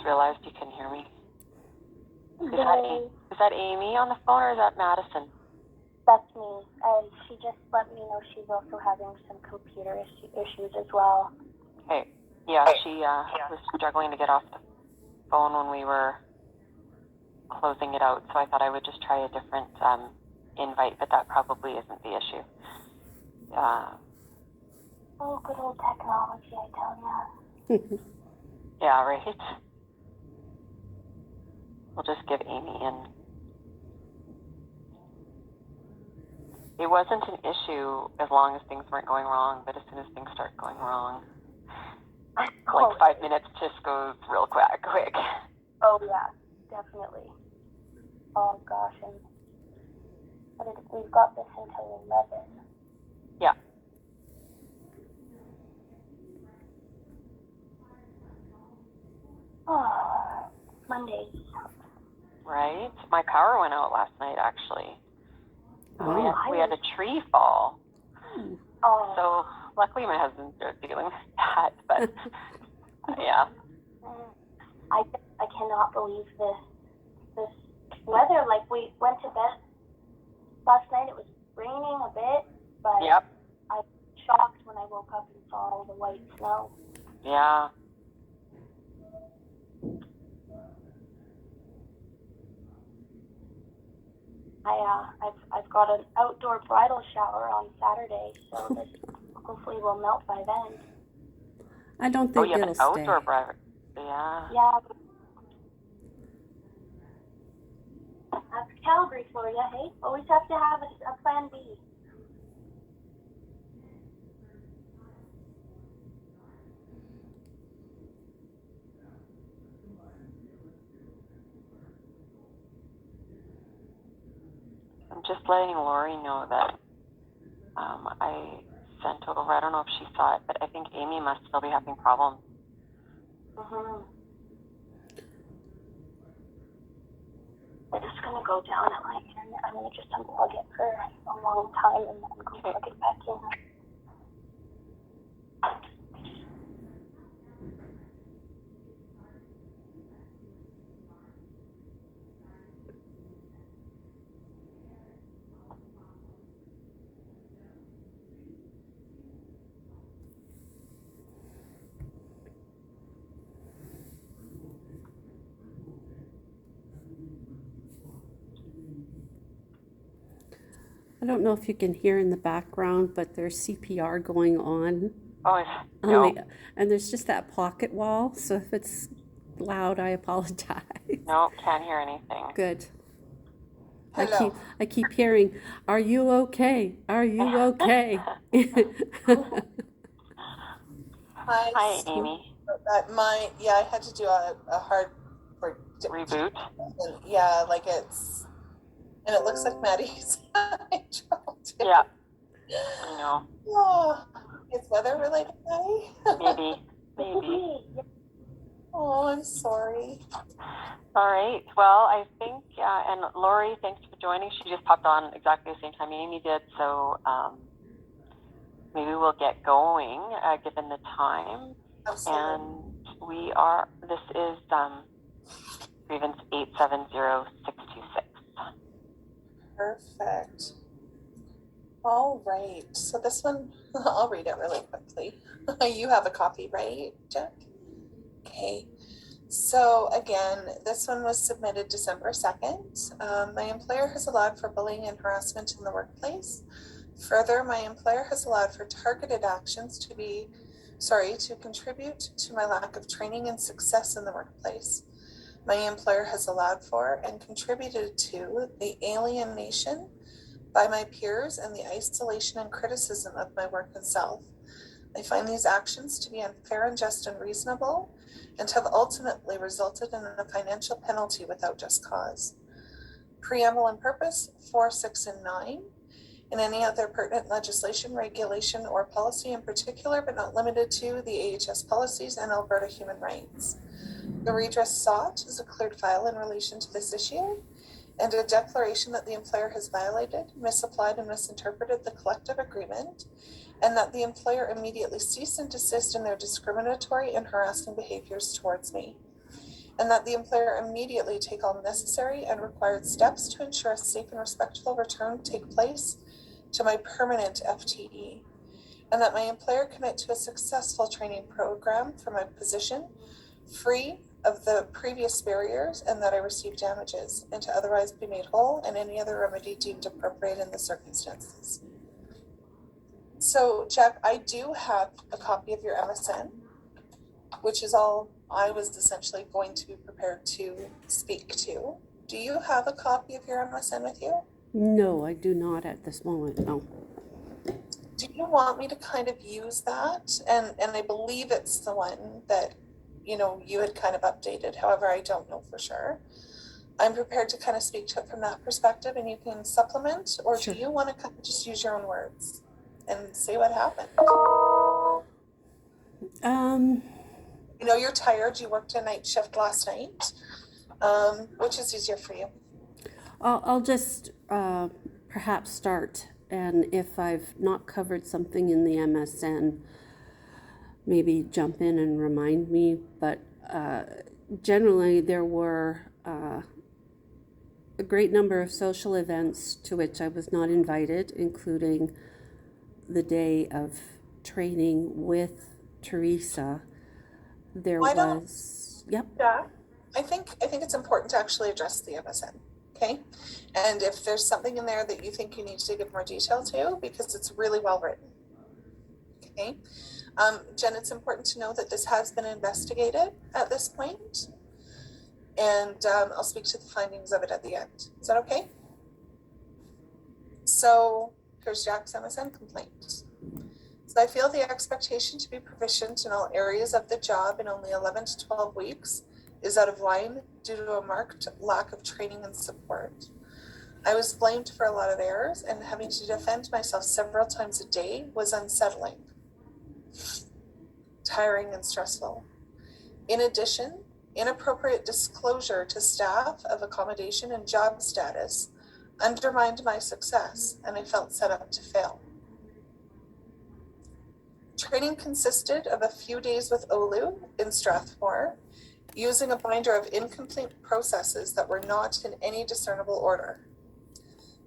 realized you couldn't hear me. Is that Amy on the phone or is that Madison? That's me. And she just let me know she's also having some computer issues as well. Okay. Yeah, she was struggling to get off the phone when we were closing it out, so I thought I would just try a different invite, but that probably isn't the issue. Oh, good old technology, I tell ya. Yeah, right? We'll just give Amy in. It wasn't an issue as long as things weren't going wrong, but as soon as things start going wrong, like 5 minutes just goes real quick. Oh, yeah, definitely. Oh, gosh, and we've got this until 11. Yeah. Oh, Mondays. Right? My power went out last night, actually. Oh. We had a tree fall. Oh. So luckily my husband's dealing with that, but yeah. I cannot believe this weather. Like, we went to bed last night, it was raining a bit, but Yep. I was shocked when I woke up and saw all the white snow. Yeah. I've got an outdoor bridal shower on Saturday, so this hopefully will melt by then. I don't think you have it'll an outdoor stay. bridal. Yeah. Yeah. That's Calgary for you, hey? Always have to have a plan B. I'm just letting Lori know that I sent over. I don't know if she saw it, but I think Amy must still be having problems. Mm-hmm. I'm just going to go down at my end. I'm going to just unplug it for a long time and then go plug it back in. I don't know if you can hear in the background, but there's CPR going on. Oh, no. And there's just that pocket wall, so if it's loud, I apologize. No, can't hear anything. Good. Hello. I keep hearing, "Are you okay? Are you okay?" Hi, Amy. I had to do a hard Reboot. Yeah, like and it looks like Maddie's having trouble too. Yeah, I know. Oh, is weather related, Maddie? Maybe. Oh, I'm sorry. All right. Well, I think, and Lori, thanks for joining. She just popped on exactly the same time Amy did, so maybe we'll get going given the time. Absolutely. And this is Grievance 870626. Perfect. All right. So this one, I'll read it really quickly. You have a copy, right, Jack? Okay. So again, this one was submitted December 2nd. My employer has allowed for bullying and harassment in the workplace. Further, my employer has allowed for targeted actions to contribute to my lack of training and success in the workplace. My employer has allowed for and contributed to the alienation by my peers and the isolation and criticism of my work and self. I find these actions to be unfair, unjust, and reasonable, and have ultimately resulted in a financial penalty without just cause. Preamble and purpose 4, 6, and 9. And any other pertinent legislation, regulation, or policy in particular, but not limited to the AHS policies and Alberta human rights. The redress sought is a cleared file in relation to this issue, and a declaration that the employer has violated, misapplied, and misinterpreted the collective agreement, and that the employer immediately cease and desist in their discriminatory and harassing behaviors towards me. and that the employer immediately take all necessary and required steps to ensure a safe and respectful return take place to my permanent FTE, and that my employer commit to a successful training program for my position, free of the previous barriers, and that I receive damages and to otherwise be made whole and any other remedy deemed appropriate in the circumstances. So, Jack, I do have a copy of your MSN, which is all I was essentially going to be prepared to speak to. Do you have a copy of your MSN with you? No, I do not at this moment, no. Do you want me to kind of use that? And I believe it's the one that, you had kind of updated. However, I don't know for sure. I'm prepared to kind of speak to it from that perspective, and you can supplement, or Sure. do you want to kind of just use your own words and say what happened? You're tired. You worked a night shift last night. Which is easier for you? I'll just perhaps start, and if I've not covered something in the MSN, maybe jump in and remind me. But generally, there were a great number of social events to which I was not invited, including the day of training with Teresa. There was, yep. Yeah. I think it's important to actually address the MSN, okay? And if there's something in there that you think you need to give more detail to, because it's really well written, okay? Jen, it's important to know that this has been investigated at this point, and I'll speak to the findings of it at the end. Is that okay? So here's Jack's MSN complaint. So I feel the expectation to be proficient in all areas of the job in only 11 to 12 weeks is out of line due to a marked lack of training and support. I was blamed for a lot of errors, and having to defend myself several times a day was unsettling, tiring, and stressful. In addition, inappropriate disclosure to staff of accommodation and job status undermined my success, and I felt set up to fail. Training consisted of a few days with Olu in Strathmore, using a binder of incomplete processes that were not in any discernible order.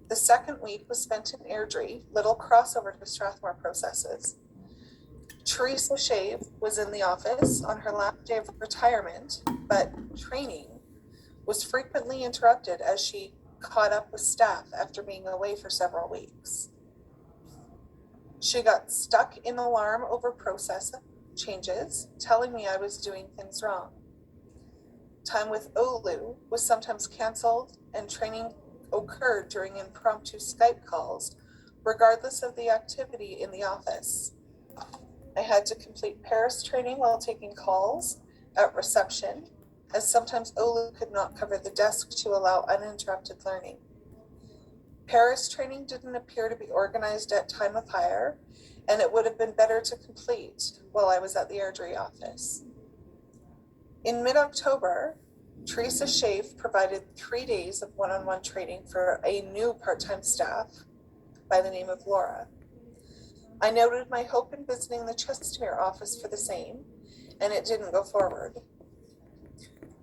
The second week was spent in Airdrie, little crossover to Strathmore processes. Teresa Shave was in the office on her last day of retirement, but training was frequently interrupted as she caught up with staff after being away for several weeks. She got stuck in alarm over process changes, telling me I was doing things wrong. Time with Olu was sometimes canceled, and training occurred during impromptu Skype calls, regardless of the activity in the office. I had to complete Paris training while taking calls at reception, as sometimes Olu could not cover the desk to allow uninterrupted learning. Paris training didn't appear to be organized at time of hire, and it would have been better to complete while I was at the Airdrie office. In mid-October, Teresa Shave provided 3 days of one-on-one training for a new part-time staff by the name of Laura. I noted my hope in visiting the Chestermere office for the same, and it didn't go forward.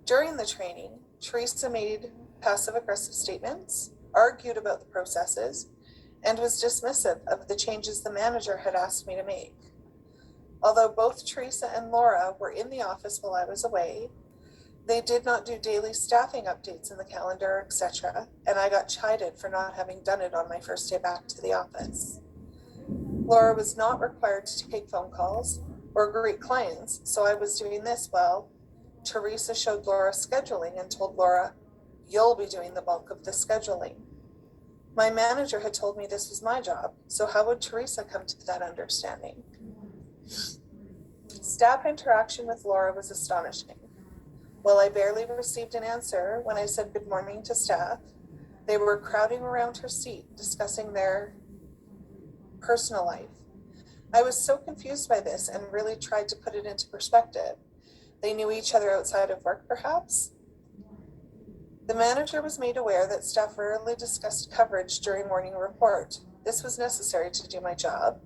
During the training, Teresa made passive-aggressive statements, argued about the processes, and was dismissive of the changes the manager had asked me to make. Although both Teresa and Laura were in the office while I was away, they did not do daily staffing updates in the calendar, etc., and I got chided for not having done it on my first day back to the office. Laura was not required to take phone calls or greet clients, so I was doing this while Teresa showed Laura scheduling and told Laura, "You'll be doing the bulk of the scheduling." My manager had told me this was my job, so how would Teresa come to that understanding? Staff interaction with Laura was astonishing. While I barely received an answer when I said good morning to staff, they were crowding around her seat discussing their personal life. I was so confused by this and really tried to put it into perspective. They knew each other outside of work, perhaps? The manager was made aware that staff rarely discussed coverage during morning report. This was necessary to do my job,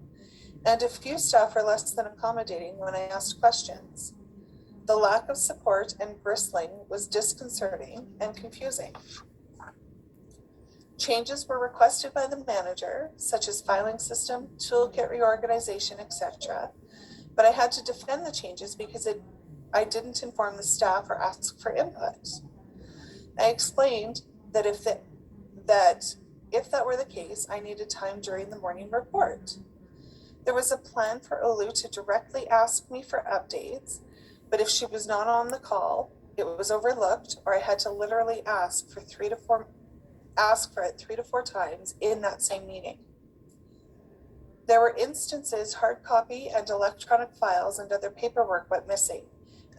and a few staff were less than accommodating when I asked questions. The lack of support and bristling was disconcerting and confusing. Changes were requested by the manager, such as filing system, toolkit reorganization, etc. But I had to defend the changes because I didn't inform the staff or ask for input. I explained that if that were the case, I needed time during the morning report. There was a plan for Olu to directly ask me for updates, but if she was not on the call, it was overlooked, or I had to literally ask for it 3 to 4 times in that same meeting. There were instances hard copy and electronic files and other paperwork went missing,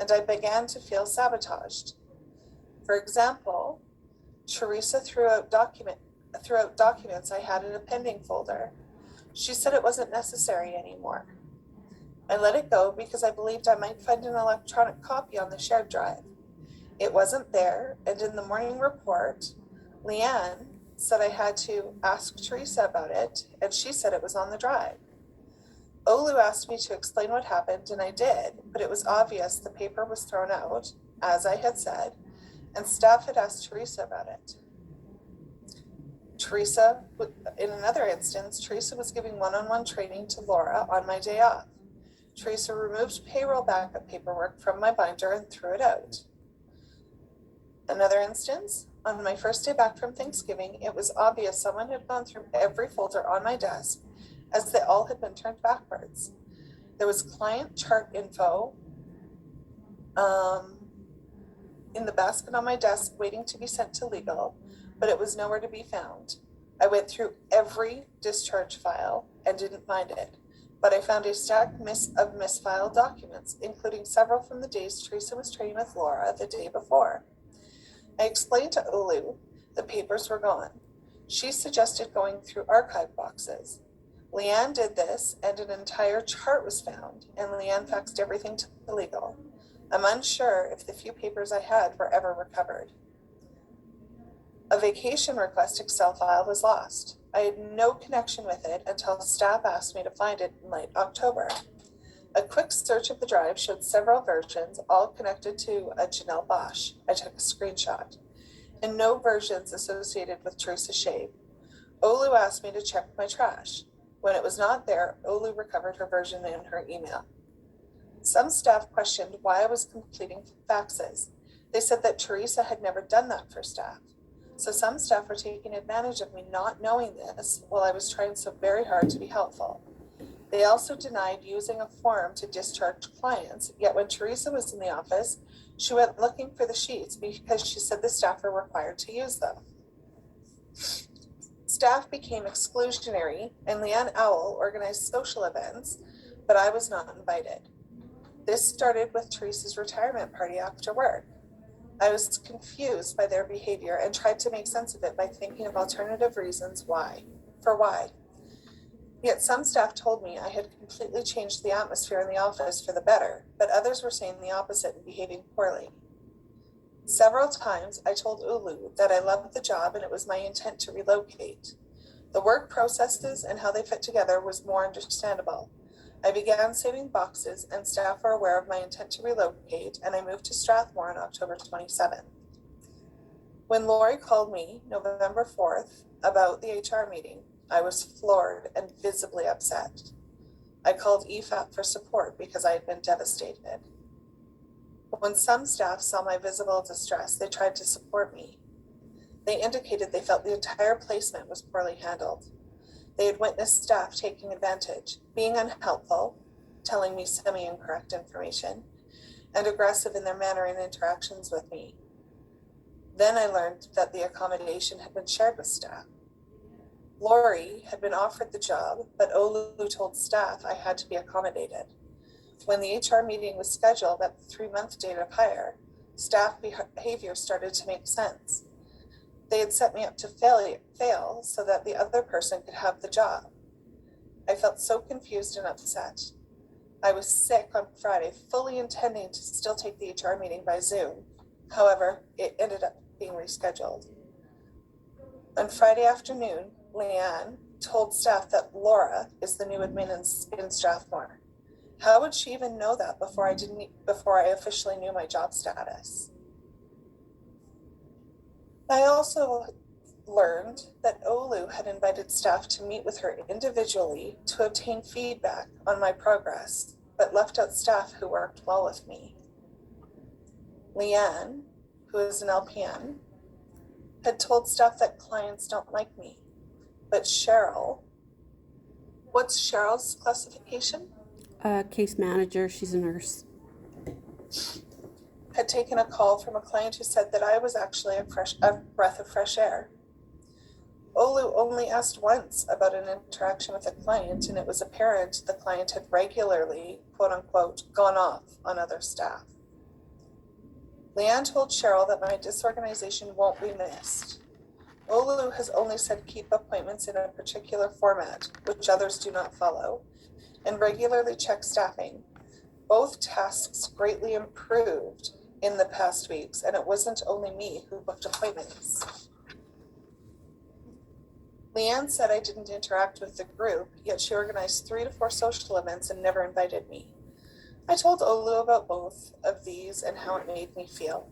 and I began to feel sabotaged. For example, Teresa threw out documents I had in a pending folder. She said it wasn't necessary anymore. I let it go because I believed I might find an electronic copy on the shared drive. It wasn't there, and in the morning report, Leanne said I had to ask Teresa about it, and she said it was on the drive. Olu asked me to explain what happened, and I did, but it was obvious the paper was thrown out, as I had said, and staff had asked Teresa about it. In another instance, Teresa was giving one-on-one training to Laura on my day off. Teresa removed payroll backup paperwork from my binder and threw it out. Another instance, on my first day back from Thanksgiving, it was obvious someone had gone through every folder on my desk as they all had been turned backwards. There was client chart info in the basket on my desk waiting to be sent to legal, but it was nowhere to be found. I went through every discharge file and didn't find it, but I found a stack of misfiled documents, including several from the days Teresa was training with Laura the day before. I explained to Olu the papers were gone. She suggested going through archive boxes. Leanne did this, and an entire chart was found, and Leanne faxed everything to legal. I'm unsure if the few papers I had were ever recovered. A vacation request Excel file was lost. I had no connection with it until staff asked me to find it in late October. A quick search of the drive showed several versions, all connected to a Janelle Bosch. I took a screenshot, and no versions associated with Teresa Shave. Olu asked me to check my trash. When it was not there, Olu recovered her version in her email. Some staff questioned why I was completing faxes. They said that Teresa had never done that for staff. So some staff were taking advantage of me not knowing this while I was trying so very hard to be helpful. They also denied using a form to discharge clients, yet when Teresa was in the office, she went looking for the sheets because she said the staff were required to use them. Staff became exclusionary, and Leanne Owl organized social events, but I was not invited. This started with Teresa's retirement party after work. I was confused by their behavior and tried to make sense of it by thinking of alternative reasons why. Yet some staff told me I had completely changed the atmosphere in the office for the better, but others were saying the opposite and behaving poorly. Several times I told Olu that I loved the job and it was my intent to relocate. The work processes and how they fit together was more understandable. I began saving boxes, and staff were aware of my intent to relocate, and I moved to Strathmore on October 27th. When Lori called me November 4th about the HR meeting, I was floored and visibly upset. I called EFAP for support because I had been devastated. When some staff saw my visible distress, they tried to support me. They indicated they felt the entire placement was poorly handled. They had witnessed staff taking advantage, being unhelpful, telling me semi-incorrect information, and aggressive in their manner and interactions with me. Then I learned that the accommodation had been shared with staff. Lori had been offered the job, but Olu told staff I had to be accommodated. When the HR meeting was scheduled at the 3-month date of hire, staff behavior started to make sense. They had set me up to fail so that the other person could have the job. I felt so confused and upset. I was sick on Friday, fully intending to still take the HR meeting by Zoom. However, it ended up being rescheduled. On Friday afternoon, Leanne told staff that Laura is the new admin in Strathmore. How would she even know that before I officially knew my job status? I also learned that Olu had invited staff to meet with her individually to obtain feedback on my progress, but left out staff who worked well with me. Leanne, who is an LPN, had told staff that clients don't like me, but Cheryl, what's Cheryl's classification? Case manager, she's a nurse. Had taken a call from a client who said that I was actually a breath of fresh air. Olu only asked once about an interaction with a client, and it was apparent the client had regularly, quote unquote, gone off on other staff. Leanne told Cheryl that my disorganization won't be missed. Olu has only said keep appointments in a particular format, which others do not follow, and regularly check staffing. Both tasks greatly improved in the past weeks, and it wasn't only me who booked appointments. Leanne said I didn't interact with the group, yet she organized 3 to 4 social events and never invited me. I told Olu about both of these and how it made me feel.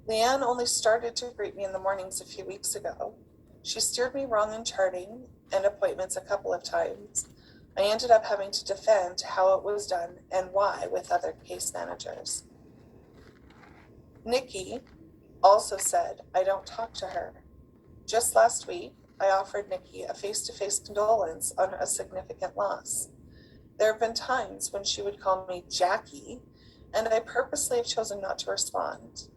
Leanne only started to greet me in the mornings a few weeks ago. She steered me wrong in charting and appointments a couple of times. I ended up having to defend how it was done and why with other case managers. Nikki also said I don't talk to her. Just last week, I offered Nikki a face-to-face condolence on a significant loss. There have been times when she would call me Jackie, and I purposely have chosen not to respond.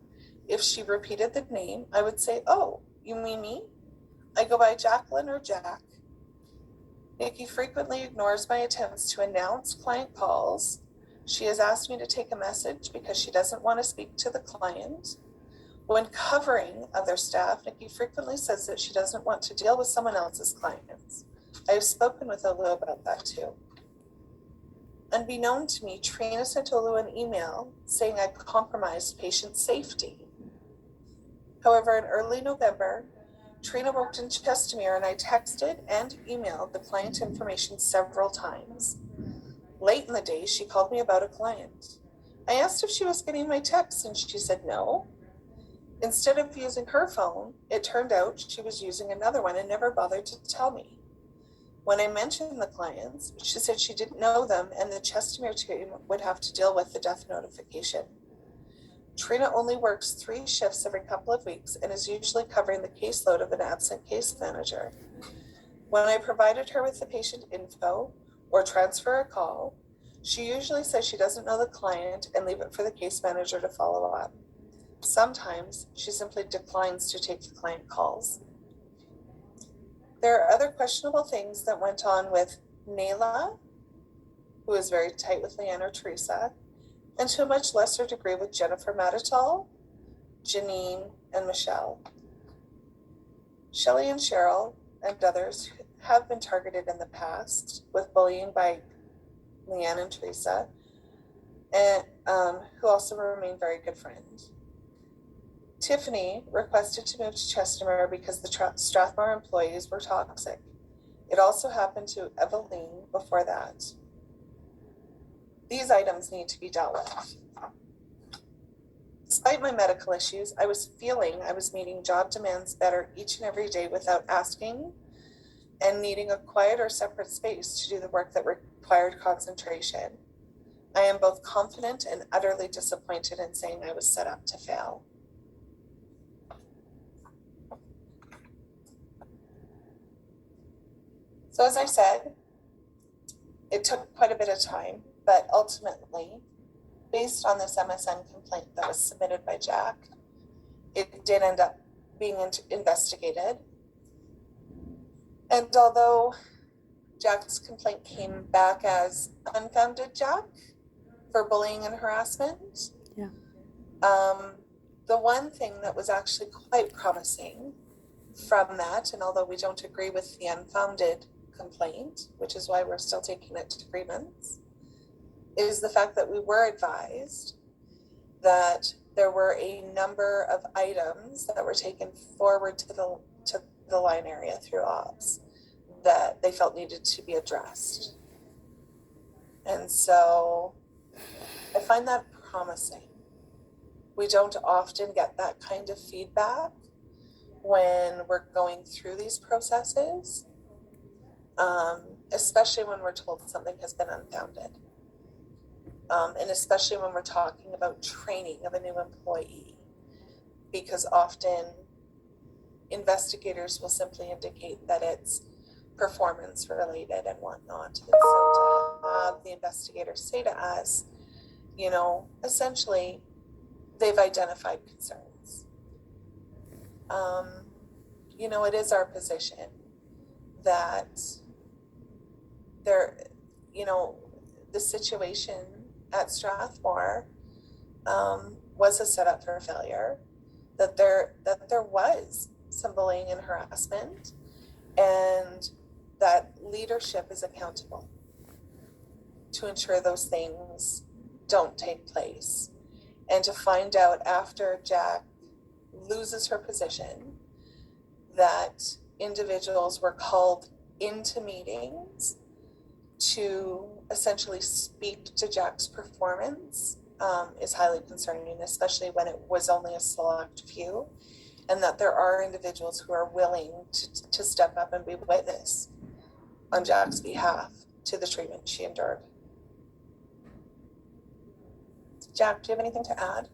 If she repeated the name, I would say, oh, you mean me? I go by Jacqueline or Jack. Nikki frequently ignores my attempts to announce client calls. She has asked me to take a message because she doesn't want to speak to the client. When covering other staff, Nikki frequently says that she doesn't want to deal with someone else's clients. I have spoken with Olu about that too. Unbeknown to me, Trina sent Olu an email saying I compromised patient safety. However, in early November, Trina worked in Chestermere and I texted and emailed the client information several times. Late in the day, she called me about a client. I asked if she was getting my texts and she said no. Instead of using her phone, it turned out she was using another one and never bothered to tell me. When I mentioned the clients, she said she didn't know them and the Chestermere team would have to deal with the death notification. Trina only works 3 shifts every couple of weeks and is usually covering the caseload of an absent case manager. When I provided her with the patient info or transfer a call, she usually says she doesn't know the client and leave it for the case manager to follow up. Sometimes she simply declines to take the client calls. There are other questionable things that went on with Nayla, who is very tight with Leanne or Teresa, and to a much lesser degree with Jennifer Matatal, Janine, and Michelle. Shelley and Cheryl and others have been targeted in the past with bullying by Leanne and Teresa, and who also remain very good friends. Tiffany requested to move to Chestermere because the Strathmore employees were toxic. It also happened to Eveline before that. These items need to be dealt with. Despite my medical issues, I was feeling I was meeting job demands better each and every day without asking and needing a quiet or separate space to do the work that required concentration. I am both confident and utterly disappointed in saying I was set up to fail. So as I said, it took quite a bit of time, but ultimately, based on this MSN complaint that was submitted by Jack, it did end up being investigated. And although Jack's complaint came back as unfounded, Jack, for bullying and harassment, Yeah. The one thing that was actually quite promising from that, and although we don't agree with the unfounded complaint, which is why we're still taking it to grievance, is the fact that we were advised that there were a number of items that were taken forward to the line area through ops that they felt needed to be addressed. And so I find that promising. We don't often get that kind of feedback when we're going through these processes, especially when we're told something has been unfounded. And especially when we're talking about training of a new employee, because often investigators will simply indicate that it's performance related and whatnot. And so to have the investigators say to us, you know, essentially they've identified concerns. You know, it is our position that there, you know, the situation at Strathmore was a setup for failure, that there was some bullying and harassment, and that leadership is accountable to ensure those things don't take place. And to find out after Jack loses her position that individuals were called into meetings to essentially speak to Jack's performance is highly concerning, especially when it was only a select few, and that there are individuals who are willing to step up and be witness on Jack's behalf to the treatment she endured. Jack, do you have anything to add?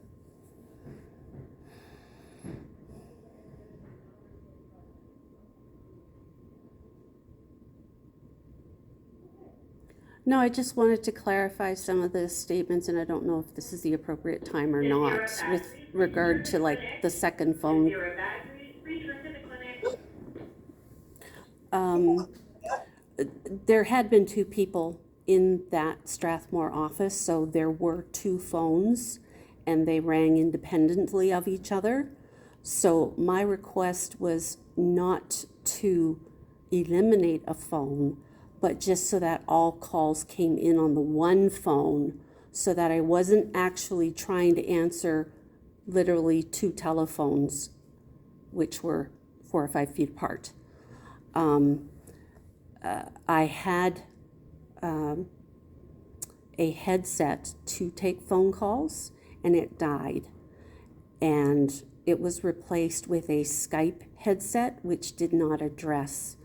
No, I just wanted to clarify some of the statements, and I don't know if this is the appropriate time or not, with regard to like the second phone. There had been 2 people in that Strathmore office, so there were 2 phones, and they rang independently of each other. So my request was not to eliminate a phone, but just so that all calls came in on the one phone, so that I wasn't actually trying to answer literally 2 telephones, which were 4 or 5 feet apart. I had a headset to take phone calls, and it died. And it was replaced with a Skype headset, which did not address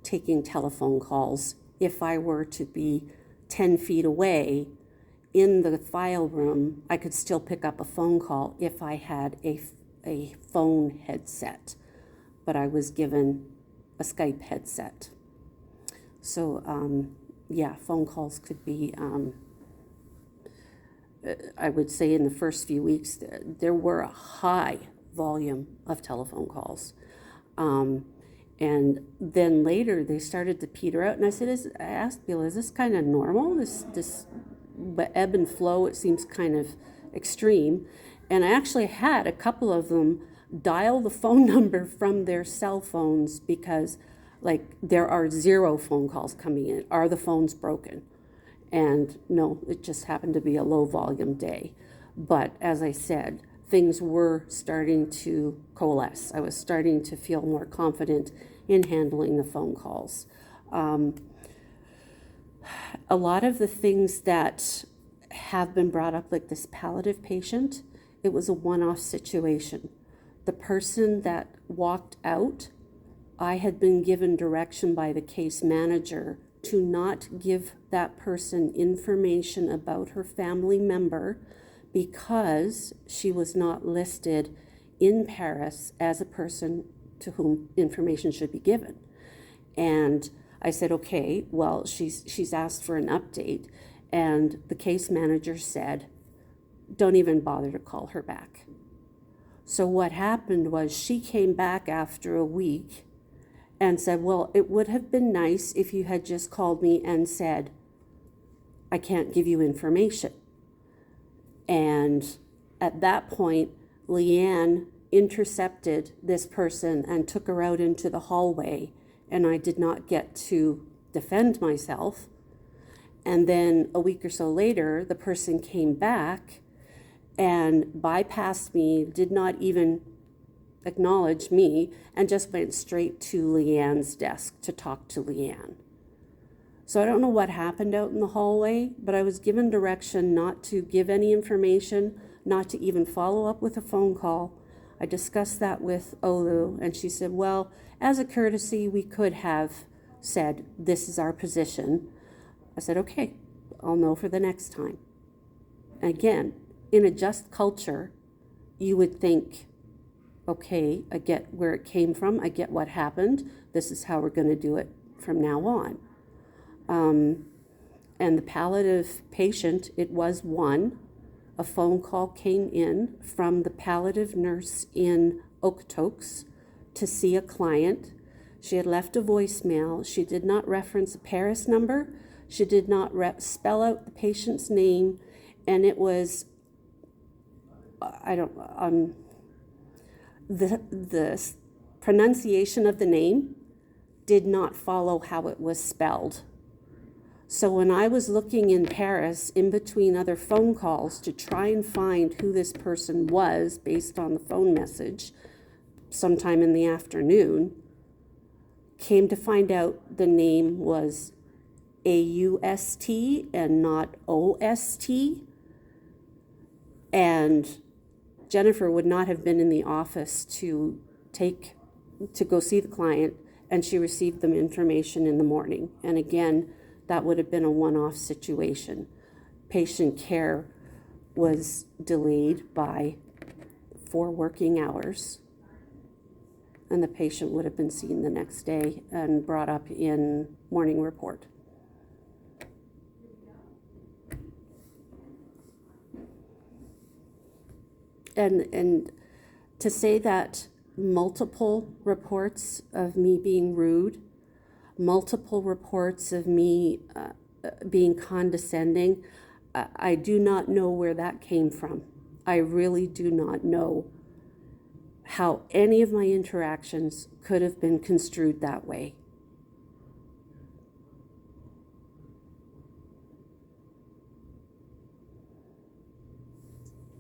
taking telephone calls. If I were to be 10 feet away in the file room, I could still pick up a phone call if I had a phone headset, but I was given a Skype headset. So yeah, phone calls could be, I would say in the first few weeks, there were a high volume of telephone calls. And then later they started to peter out, and I asked Bill, is this kind of normal? This ebb and flow, it seems kind of extreme. And I actually had a couple of them dial the phone number from their cell phones, because like there are 0 phone calls coming in. Are the phones broken? And no, it just happened to be a low volume day. But as I said, things were starting to coalesce. I was starting to feel more confident in handling the phone calls. A lot of the things that have been brought up, like this palliative patient, it was a one-off situation. The person that walked out, I had been given direction by the case manager to not give that person information about her family member, because she was not listed in Paris as a person to whom information should be given. And I said, okay, well, she's asked for an update. And the case manager said, don't even bother to call her back. So what happened was she came back after a week and said, well, it would have been nice if you had just called me and said, I can't give you information. And at that point, Leanne intercepted this person and took her out into the hallway, and I did not get to defend myself. And then a week or so later, the person came back and bypassed me, did not even acknowledge me, and just went straight to Leanne's desk to talk to Leanne. So I don't know what happened out in the hallway, but I was given direction not to give any information, not to even follow up with a phone call. I discussed that with Olu, and she said, well, as a courtesy, we could have said, this is our position. I said, okay, I'll know for the next time. Again, in a just culture, you would think, okay, I get where it came from, I get what happened, this is how we're going to do it from now on. And the palliative patient, it was one. A phone call came in from the palliative nurse in Okotoks to see a client. She had left a voicemail. She did not reference a Paris number. She did not spell out the patient's name. And it was, the pronunciation of the name did not follow how it was spelled. So when I was looking in Paris in between other phone calls to try and find who this person was based on the phone message sometime in the afternoon, came to find out the name was A-U-S-T and not O-S-T. And Jennifer would not have been in the office to go see the client, and she received the information in the morning. And again, that would have been a one-off situation. Patient care was delayed by 4 working hours, and the patient would have been seen the next day and brought up in morning report. And to say that multiple reports of me being rude, multiple reports of me being condescending, I do not know where that came from. I really do not know how any of my interactions could have been construed that way.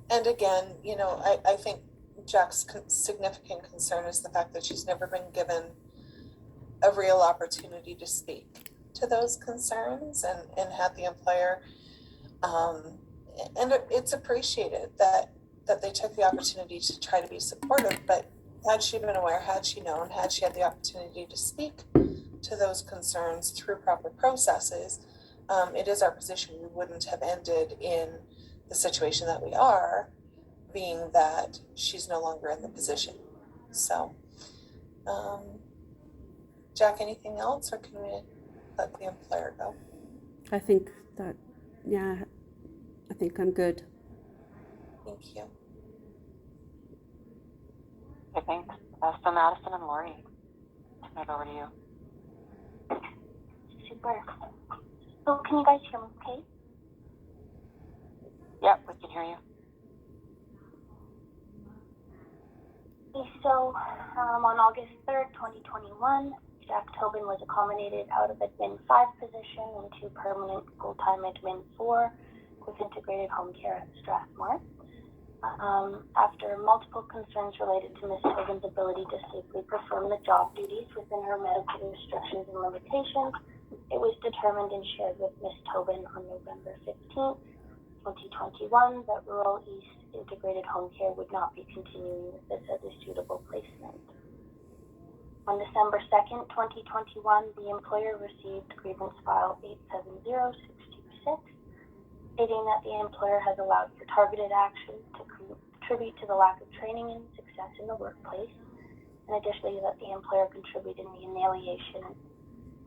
And again, you know, I think Jack's significant concern is the fact that she's never been given a real opportunity to speak to those concerns and had the employer, and it's appreciated that they took the opportunity to try to be supportive, but had she been aware, had she known, had she had the opportunity to speak to those concerns through proper processes, it is our position we wouldn't have ended in the situation that we are, being that she's no longer in the position. So, Jack, anything else, or can we let the employer go? I think that, yeah, I think I'm good. Thank you. Okay, thanks. So Madison and Lori, turn it over to you. Super. So can you guys hear me okay? Yep, we can hear you. Okay, so on August 3rd, 2021, Jack Tobin was accommodated out of Admin 5 position into permanent full-time Admin 4 with integrated home care at Strathmore. After multiple concerns related to Ms. Tobin's ability to safely perform the job duties within her medical restrictions and limitations, it was determined and shared with Ms. Tobin on November 15th, 2021, that Rural East Integrated Home Care would not be continuing with this as a suitable placement. On December 2nd, 2021, the employer received grievance file 870626, stating that the employer has allowed for targeted action to contribute to the lack of training and success in the workplace, and additionally that the employer contributed in the annihilation,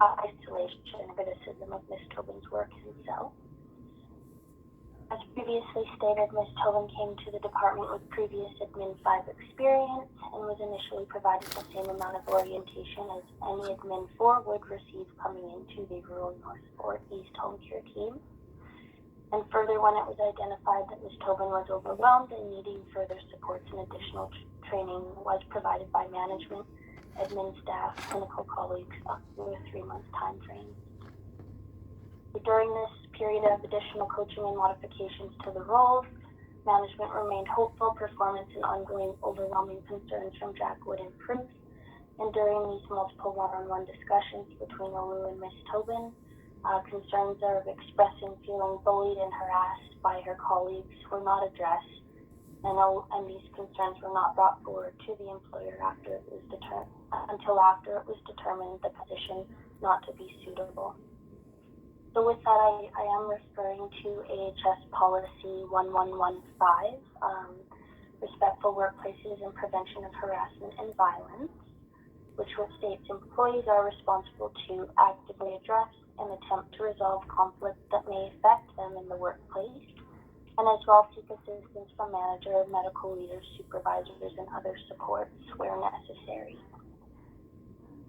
isolation, and criticism of Ms. Tobin's work himself. As previously stated, Ms. Tobin came to the department with previous Admin 5 experience and was initially provided the same amount of orientation as any Admin 4 would receive coming into the rural North or East home care team. And further, when it was identified that Ms. Tobin was overwhelmed and needing further supports and additional training was provided by management, admin staff, clinical colleagues up to a 3-month time frame. During this period of additional coaching and modifications to the roles, management remained hopeful performance and ongoing overwhelming concerns from Jack would improve. And during these multiple one-on-one discussions between Olu and Ms. Tobin, Concerns of expressing feeling bullied and harassed by her colleagues were not addressed, and these concerns were not brought forward to the employer until after it was determined the position not to be suitable. So with that, I am referring to AHS Policy 1115, Respectful Workplaces and Prevention of Harassment and Violence, which states employees are responsible to actively address and attempt to resolve conflicts that may affect them in the workplace, and as well seek assistance from manager, medical leaders, supervisors, and other supports where necessary.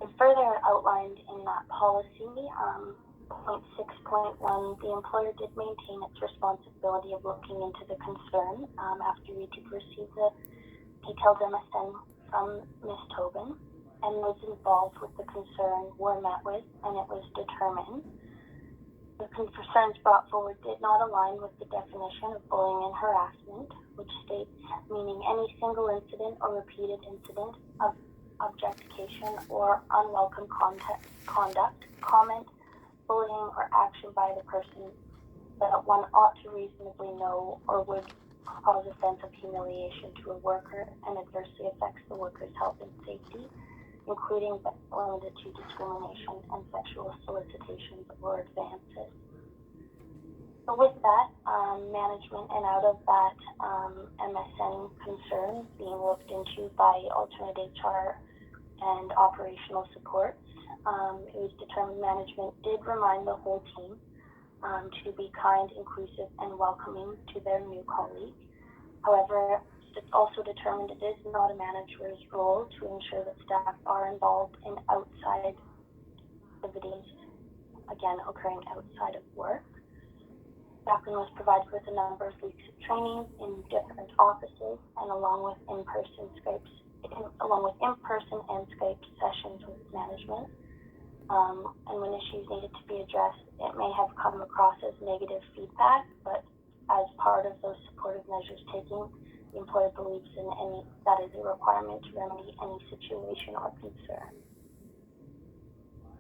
And further outlined in that policy, point 6.1, the employer did maintain its responsibility of looking into the concern after we did receive the detailed MSN from Ms. Tobin, and those involved with the concern were met with, and it was determined. The concerns brought forward did not align with the definition of bullying and harassment, which states, meaning any single incident or repeated incident of objectification or unwelcome conduct, comment, bullying, or action by the person that one ought to reasonably know or would cause offense of humiliation to a worker and adversely affects the worker's health and safety, including but limited to discrimination and sexual solicitations or advances. So with that, management and out of that MSN concern being looked into by alternate HR and operational supports, it was determined management did remind the whole team to be kind, inclusive, and welcoming to their new colleague. However, it's also determined it is not a manager's role to ensure that staff are involved in outside activities, again, occurring outside of work. Jacqueline was provided with a number of weeks of training in different offices, and along with in-person and Skype sessions with management. And when issues needed to be addressed, it may have come across as negative feedback, but as part of those supportive measures taken, the employer believes that is a requirement to remedy any situation or concern.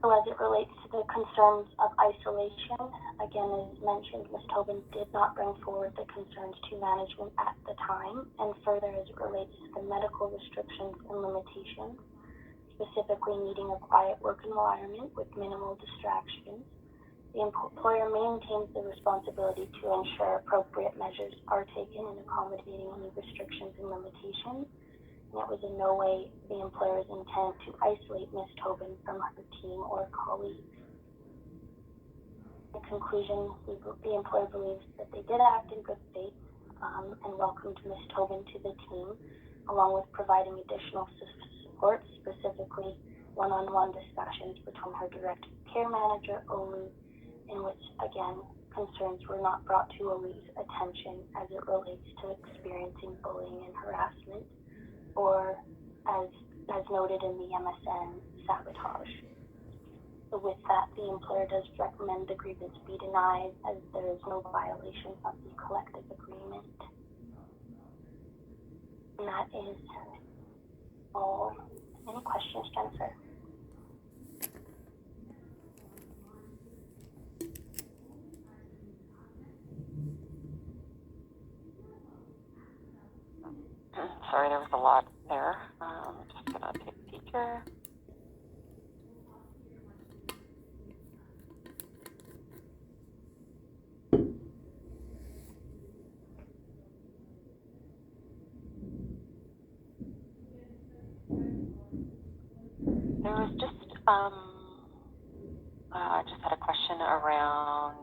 So as it relates to the concerns of isolation, again, as mentioned, Ms. Tobin did not bring forward the concerns to management at the time, and further as it relates to the medical restrictions and limitations, specifically needing a quiet work environment with minimal distractions, the employer maintains the responsibility to ensure appropriate measures are taken in accommodating any restrictions and limitations, and it was in no way the employer's intent to isolate Ms. Tobin from her team or colleagues. In conclusion, the employer believes that they did act in good faith and welcomed Ms. Tobin to the team, along with providing additional support, specifically one-on-one discussions between her direct care manager, Olu, in which, again, concerns were not brought to Olu's attention as it relates to experiencing bullying and harassment, or as noted in the MSN, sabotage. So with that, the employer does recommend the grievance be denied as there is no violation of the collective agreement. And that is all. Any questions, Jennifer? Sorry, there was a lot there. Just gonna take a peek here. There was I just had a question around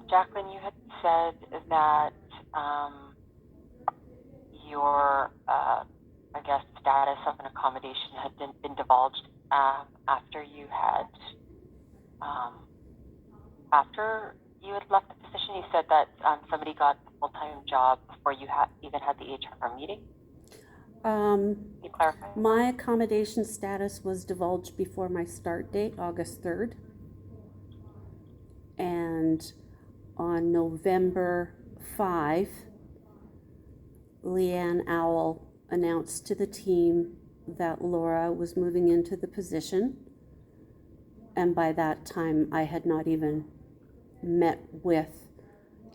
Jacqueline, you had said that your, I guess, status of an accommodation had been divulged after you had left the position. You said that somebody got the full-time job before you even had the HR meeting. You clarify. My accommodation status was divulged before my start date, August 3rd. And on November 5, Leanne Owl announced to the team that Laura was moving into the position. And by that time, I had not even met with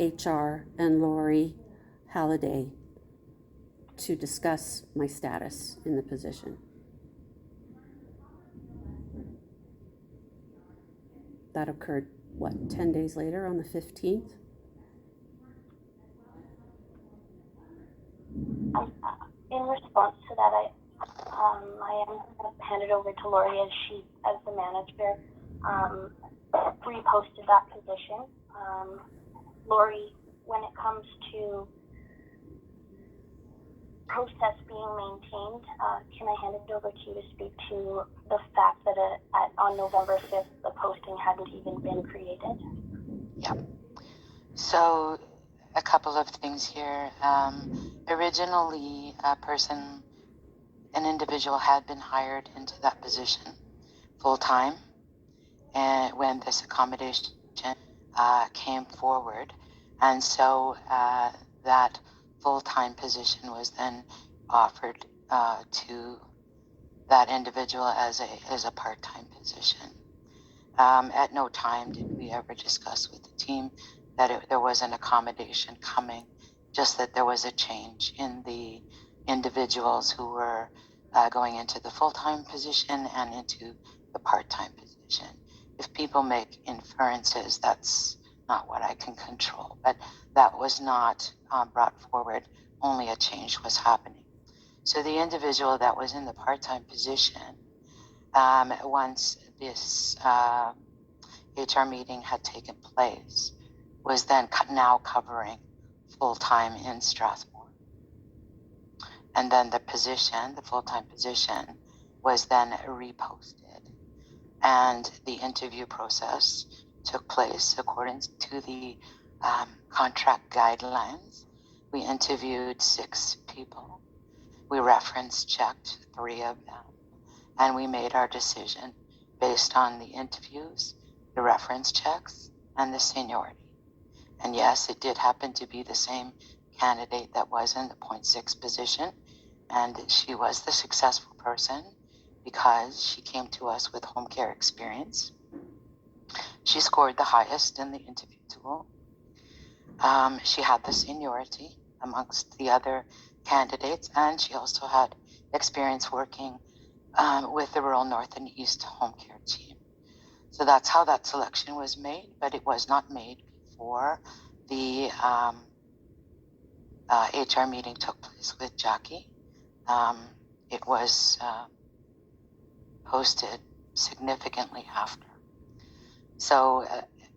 HR and Lori Halliday to discuss my status in the position. That occurred, 10 days later on the 15th? In response to that, I am going to hand it over to Lori as the manager, reposted that position. Lori, when it comes to process being maintained, can I hand it over to you to speak to the fact that on November 5th, the posting hadn't even been created? Yeah. So a couple of things here. Originally, an individual had been hired into that position full-time, and when this accommodation came forward, and so that full-time position was then offered to that individual as a part-time position. At no time did we ever discuss with the team that there was an accommodation coming, just that there was a change in the individuals who were going into the full-time position and into the part-time position. If people make inferences, that's not what I can control, but that was not brought forward, only a change was happening. So the individual that was in the part-time position, once this HR meeting had taken place, was then now covering full-time in Strathmore. And then the full-time position, was then reposted. And the interview process took place according to the contract guidelines. We interviewed 6 people. We reference checked 3 of them. And we made our decision based on the interviews, the reference checks, and the seniority. And yes, it did happen to be the same candidate that was in the 0.6 position, and she was the successful person because she came to us with home care experience. She scored the highest in the interview tool. She had the seniority amongst the other candidates, and she also had experience working with the Rural North and East home care team. So that's how that selection was made, but it was not made before the HR meeting took place with Jackie. It was posted significantly after. So,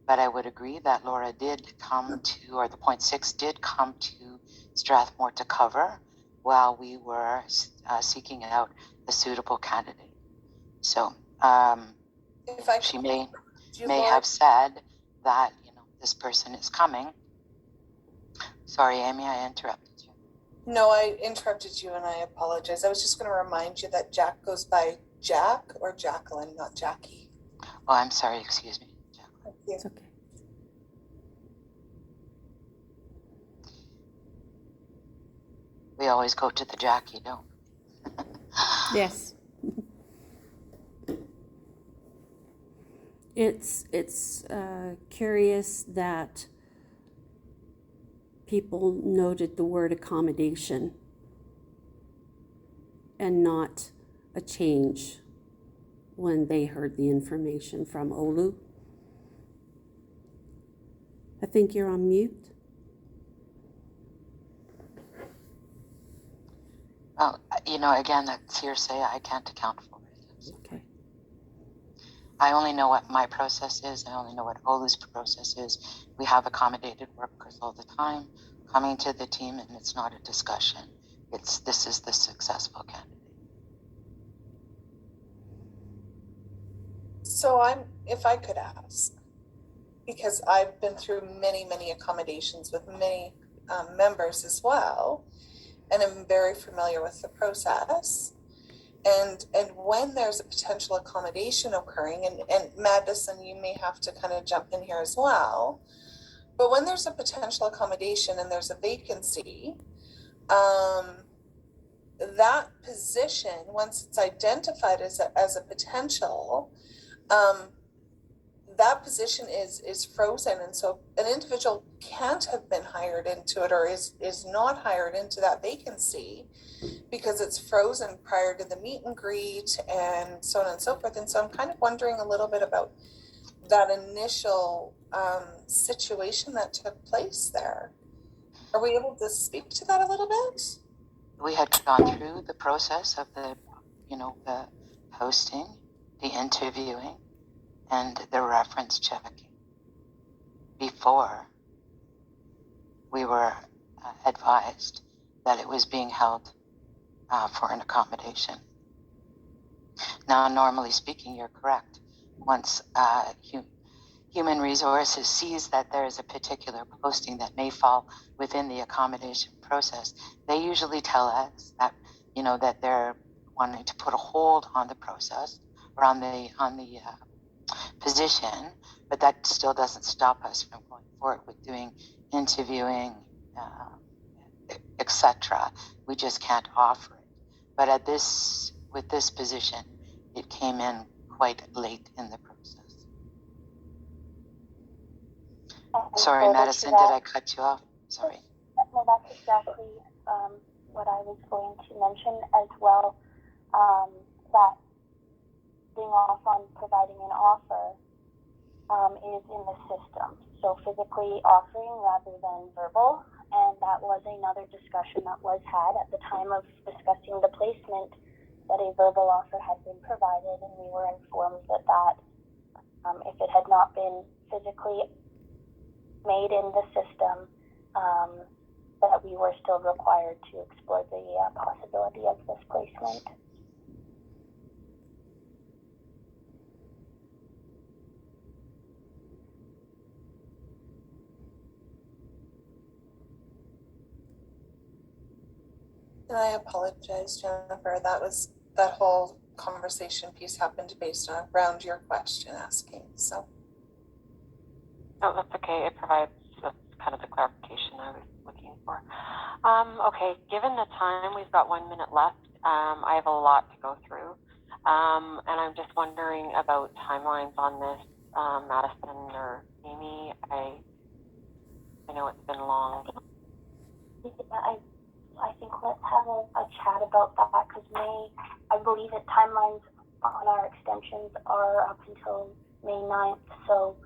but I would agree that Laura did come to, or the 0.6 did come to Strathmore to cover while we were seeking out a suitable candidate. So she may have said that, this person is coming. Sorry, Amy, I interrupted you. No, I interrupted you and I apologize. I was just going to remind you that Jack goes by Jack or Jacqueline, not Jackie. Oh, I'm sorry, excuse me. Thank you. It's okay. We always go to the Jackie, don't we? Yes. It's curious that people noted the word accommodation and not a change when they heard the information from Olu. I think you're on mute. Well, again, that's hearsay. I can't account for it. Okay. I only know what my process is. I only know what Olu's process is. We have accommodated workers all the time coming to the team, and it's not a discussion. This is the successful candidate. So if I could ask, because I've been through many accommodations with many members as well, and am very familiar with the process. And when there's a potential accommodation occurring, and Madison, you may have to kind of jump in here as well, but when there's a potential accommodation and there's a vacancy, that position, once it's identified as a potential, that position is frozen, and so an individual can't have been hired into it, or is not hired into that vacancy because it's frozen prior to the meet and greet and so on and so forth. And so I'm kind of wondering a little bit about that initial situation that took place there. Are we able to speak to that a little bit? We had gone through the process of the posting, the interviewing, and the reference checking before we were advised that it was being held for an accommodation. Now, normally speaking, you're correct. Once Human Resources sees that there is a particular posting that may fall within the accommodation process, they usually tell us that that they're wanting to put a hold on the process or on the position, but that still doesn't stop us from going forward with doing interviewing, etc. We just can't offer it. But with this position, it came in quite late in the process. Sorry, Madison, did I cut you off? Sorry. No, that's exactly what I was going to mention as well, that being off on providing an offer is in the system. So physically offering rather than verbal. And that was another discussion that was had at the time of discussing the placement, that a verbal offer had been provided, and we were informed that if it had not been physically made in the system, that we were still required to explore the possibility of this placement. And I apologize, Jennifer. That whole conversation piece happened based on around your question asking. So. No, that's okay. It provides kind of the clarification I was looking for. Okay, given the time, we've got 1 minute left. I have a lot to go through, and I'm just wondering about timelines on this. Madison or Amy, I know it's been long. I think let's have a chat about that, because I believe that timelines on our extensions are up until May 9th, so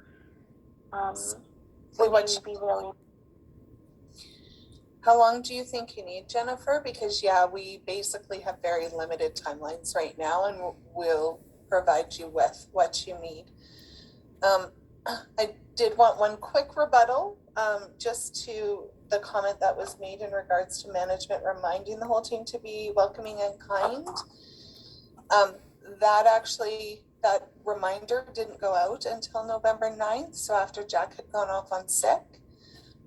would you be willing? How long do you think you need, Jennifer? Because we basically have very limited timelines right now, and we'll provide you with what you need. I did want one quick rebuttal, just to the comment that was made in regards to management reminding the whole team to be welcoming and kind. That reminder didn't go out until November 9th, so after Jack had gone off on sick,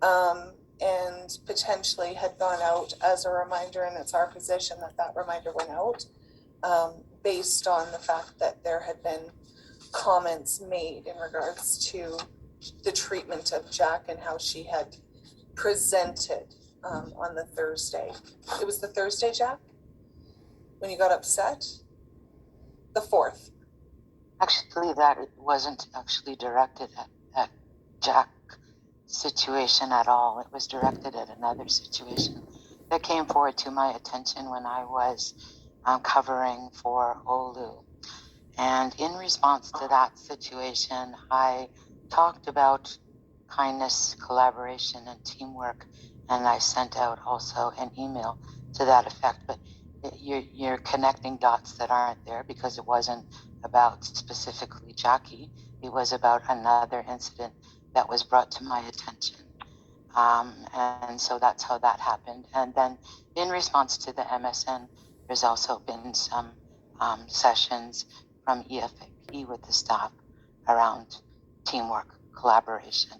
and potentially had gone out as a reminder, and it's our position that reminder went out, based on the fact that there had been comments made in regards to the treatment of Jack and how she had presented on the Thursday. It was the Thursday, Jack, when you got upset? The 4th. Actually, that wasn't actually directed at Jack situation at all. It was directed at another situation that came forward to my attention when I was covering for Olu. And in response to that situation, I talked about kindness, collaboration, and teamwork, and I sent out also an email to that effect. But you're connecting dots that aren't there, because it wasn't about specifically Jackie. It was about another incident that was brought to my attention. And so that's how that happened. And then in response to the MSN, there's also been some sessions from EFAP with the staff around teamwork, collaboration,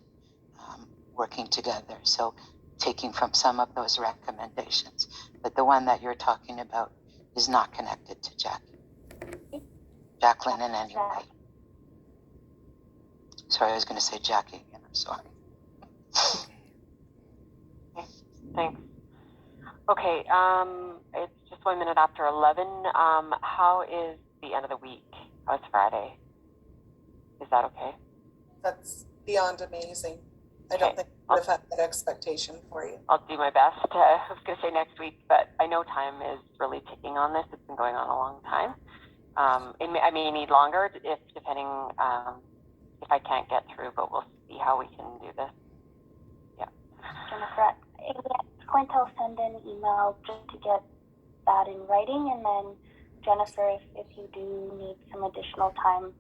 working together. So taking from some of those recommendations. But the one that you're talking about is not connected to Jacqueline in any way. Sorry, I was going to say Jackie again. I'm sorry. Okay, thanks. Okay, it's just 1 minute after 11. How is the end of the week? How's Friday? Is that okay? That's beyond amazing. I don't think I would have had that expectation for you. I'll do my best. I was going to say next week, but I know time is really ticking on this. It's been going on a long time. I may need longer depending if I can't get through, but we'll see how we can do this. Yeah. Jennifer, I'll send an email just to get that in writing, and then Jennifer, if you do need some additional time,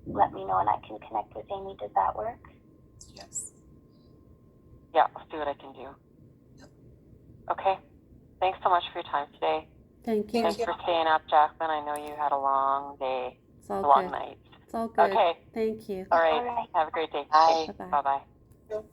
let me know and I can connect with Amy. Does that work? Yes. Yeah, I'll see what I can do. Yep. Okay. Thanks so much for your time today. Thank you. Thanks for staying up, Jacqueline. I know you had a long day, It's all a long good. night. It's all good. Okay. Thank you. All right. All right. Have a great day. Bye. Bye-bye. Bye-bye. Yep.